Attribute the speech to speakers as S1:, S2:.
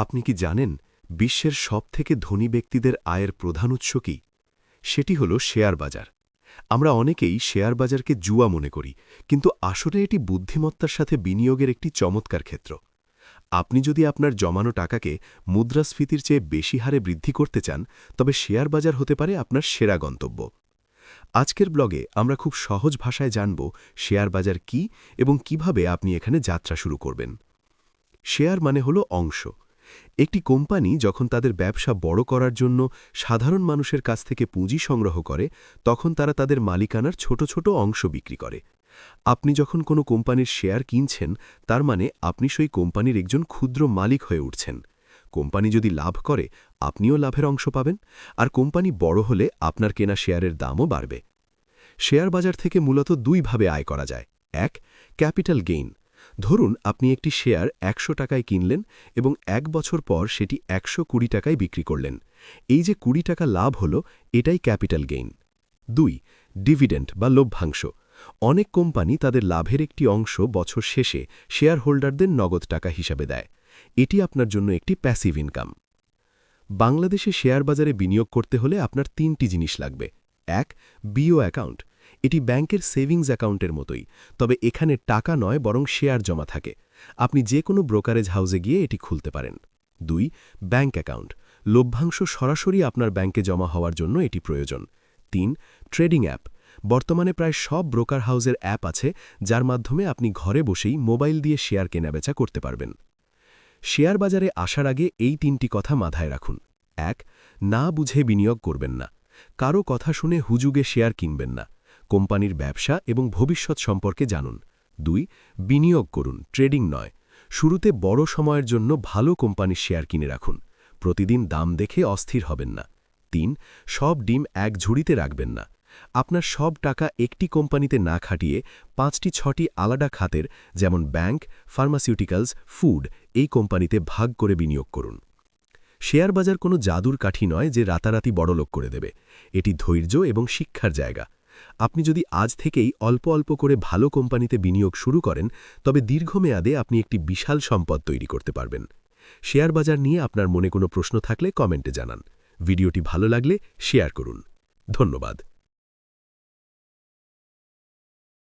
S1: আপনি কি জানেন বিশ্বের সবথেকে ধনী ব্যক্তিদের আয়ের প্রধান উৎস কি? সেটি হল শেয়ার বাজার। আমরা অনেকেই শেয়ার বাজারকে জুয়া মনে করি, কিন্তু আসলে এটি বুদ্ধিমত্তার সাথে বিনিয়োগের একটি চমৎকার ক্ষেত্র। আপনি যদি আপনার জমানো টাকাকে মুদ্রাস্ফীতির চেয়ে বেশি হারে বৃদ্ধি করতে চান, তবে শেয়ার বাজার হতে পারে আপনার সেরা গন্তব্য। আজকের ব্লগে আমরা খুব সহজ ভাষায় জানব শেয়ার বাজার কি এবং কিভাবে আপনি এখানে যাত্রা শুরু করবেন। শেয়ার মানে হল অংশ। একটি কোম্পানি যখন তাদের ব্যবসা বড় করার জন্য সাধারণ মানুষের কাছ থেকে পুঁজি সংগ্রহ করে, তখন তারা তাদের মালিকানার ছোট ছোট অংশ বিক্রি করে। আপনি যখন কোনো কোম্পানির শেয়ার কিনছেন, তার মানে আপনি সেই কোম্পানির একজন ক্ষুদ্র মালিক হয়ে উঠছেন। কোম্পানি যদি লাভ করে, আপনিও লাভের অংশ পাবেন, আর কোম্পানি বড় হলে আপনার কেনা শেয়ারের দামও বাড়বে। শেয়ার বাজার থেকে মূলত দুইভাবে আয় করা যায়। এক, ক্যাপিটাল গেইন। ধরুন আপনি একটি শেয়ার ১০০ টাকায় কিনলেন এবং ১ বছর পর সেটি ১২০ টাকায় বিক্রি করলেন। এই যে ২০ টাকা লাভ হল, এটাই ক্যাপিটাল গেইন। ২, ডিভিডেন্ড বা লভ্যাংশ। অনেক কোম্পানি তাদের লাভের একটি অংশ বছর শেষে শেয়ার হোল্ডারদের নগদ টাকা হিসাবে দেয়। এটি আপনার জন্য একটি প্যাসিভ ইনকাম। বাংলাদেশে শেয়ার বাজারে বিনিয়োগ করতে হলে আপনার ৩টি জিনিস লাগবে। ১, বিও অ্যাকাউন্ট। এটি ব্যাংকের সেভিংস অ্যাকাউন্টের মতোই, তবে এখানে টাকা নয় বরং শেয়ার জমা থাকে। আপনি যে কোনো ব্রোকারেজ হাউসে গিয়ে এটি খুলতে পারেন। ২, ব্যাংক অ্যাকাউন্ট। লভ্যাংশ সরাসরি আপনার ব্যাংকে জমা হওয়ার জন্য এটি প্রয়োজন। ৩, ট্রেডিং অ্যাপ। বর্তমানে প্রায় সব ব্রোকার হাউসের অ্যাপ আছে, যার মাধ্যমে আপনি ঘরে বসেই মোবাইল দিয়ে শেয়ার কেনাবেচা করতে পারবেন। শেয়ার বাজারে আসার আগে এই ৩টি কথা মাথায় রাখুন। ১, না বুঝে বিনিয়োগ করবেন না। কারো কথা শুনে হুজুগে শেয়ার কিনবেন না। কোম্পানির ব্যবসা এবং ভবিষ্যৎ সম্পর্কে জানুন। ২, বিনিয়োগ করুন, ট্রেডিং নয়। শুরুতে বড় সময়ের জন্য ভালো কোম্পানির শেয়ার কিনে রাখুন। প্রতিদিন দাম দেখে অস্থির হবেন না। ৩, সব ডিম এক ঝুড়িতে রাখবেন না। আপনার সব টাকা একটি কোম্পানিতে না খাটিয়ে ৫টি-৬টি আলাদা খাতের, যেমন ব্যাংক, ফার্মাসিউটিক্যালস, ফুড, এই কোম্পানিতে ভাগ করে বিনিয়োগ করুন। শেয়ার বাজার কোনো জাদুর কাঠি নয় যে রাতারাতি বড়লোক করে দেবে। এটি ধৈর্য এবং শিক্ষার জায়গা। আপনি যদি আজ থেকেই অল্প অল্প করে ভালো কোম্পানিতে বিনিয়োগ শুরু করেন, তবে দীর্ঘমেয়াদে আপনি একটি বিশাল সম্পদ তৈরি করতে পারবেন। শেয়ার বাজার নিয়ে আপনার মনে কোনো প্রশ্ন থাকলে কমেন্টে জানান। ভিডিওটি ভালো লাগলে শেয়ার করুন। ধন্যবাদ।